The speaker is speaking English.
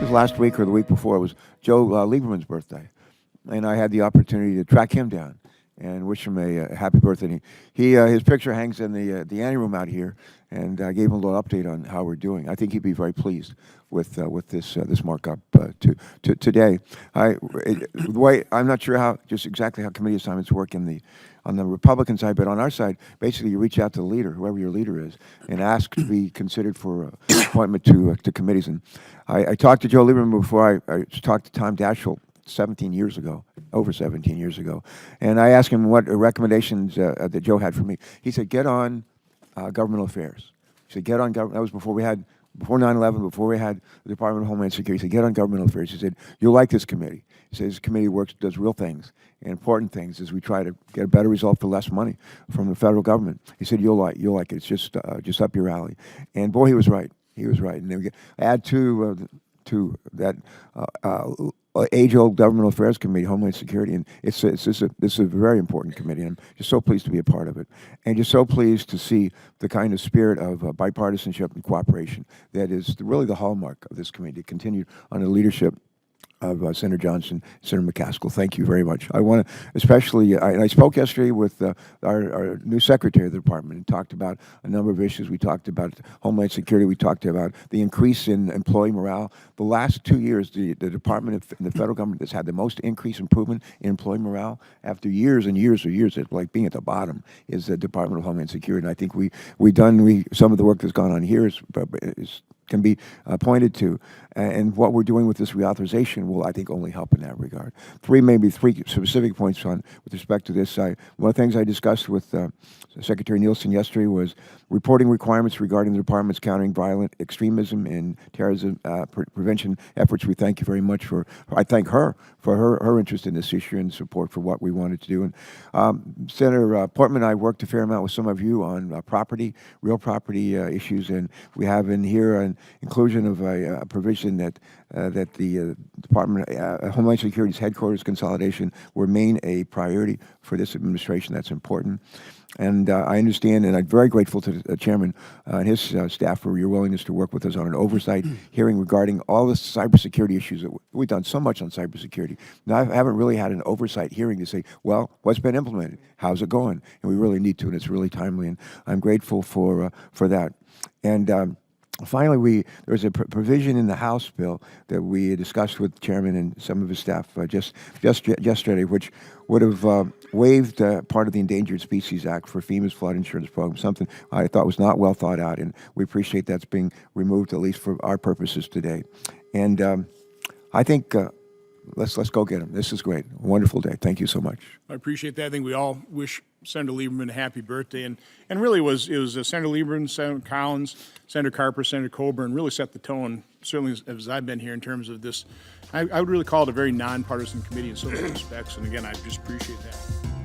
was last week or the week before, it was Joe Lieberman's birthday. And I had the opportunity to track him down and wish him a happy birthday. His picture hangs in the anteroom out here, and I gave him a little update on how we're doing. I think he'd be very pleased with this markup today. The way I'm not sure exactly how committee assignments work on the Republican side, but on our side, basically you reach out to the leader, whoever your leader is, and ask to be considered for appointment to committees. And I talked to Joe Lieberman before I talked to Tom Daschle 17 years ago, over 17 years ago, and I asked him what recommendations that Joe had for me. He said, get on governmental affairs. He said, get on government. That was before 9/11, before we had the Department of Homeland Security. He said, get on governmental affairs. He said, you'll like this committee. He says, this committee does real things and important things as we try to get a better result for less money from the federal government. He said, you'll like it. It's just up your alley. And boy, he was right. He was right. And then we add to that age-old governmental affairs committee, Homeland Security, and this is a very important committee. And I'm just so pleased to be a part of it, and just so pleased to see the kind of spirit of bipartisanship and cooperation that is really the hallmark of this committee. Continued under the leadership of Senator Johnson, Senator McCaskill. Thank you very much. I want to especially, I spoke yesterday with our new Secretary of the Department and talked about a number of issues. We talked about Homeland Security. We talked about the increase in employee morale. The last 2 years, the Department and the federal government has had the most increased improvement in employee morale after years and years of years. It's like being at the bottom is the Department of Homeland Security. And I think some of the work that's gone on here can be pointed to, and what we're doing with this reauthorization will, I think, only help in that regard. Maybe three specific points with respect to this. One of the things I discussed with Secretary Nielsen yesterday was reporting requirements regarding the department's countering violent extremism and terrorism prevention efforts. We thank you very much I thank her for her interest in this issue and support for what we wanted to do. And Senator Portman and I worked a fair amount with some of you on real property issues, and we have in here an inclusion of a provision that the Department of Homeland Security's headquarters consolidation will remain a priority for this administration. That's important. And I understand, and I'm very grateful to the chairman and his staff for your willingness to work with us on an oversight hearing regarding all the cybersecurity issues. We've done so much on cybersecurity. Now, I haven't really had an oversight hearing to say, well, what's been implemented? How's it going? And we really need to, and it's really timely, and I'm grateful for that. And finally, there's a provision in the House bill that we discussed with the chairman and some of his staff just yesterday, which would have waived part of the Endangered Species Act for FEMA's flood insurance program, something I thought was not well thought out, and we appreciate that's being removed, at least for our purposes today. And I think let's go get him. This is great. A wonderful day. Thank you so much. I appreciate that. I think we all wish Senator Lieberman a happy birthday, and really it was Senator Lieberman, Senator Collins, Senator Carper, Senator Coburn really set the tone, certainly as I've been here, in terms of this. I would really call it a very nonpartisan committee in so many respects, and again, I just appreciate that.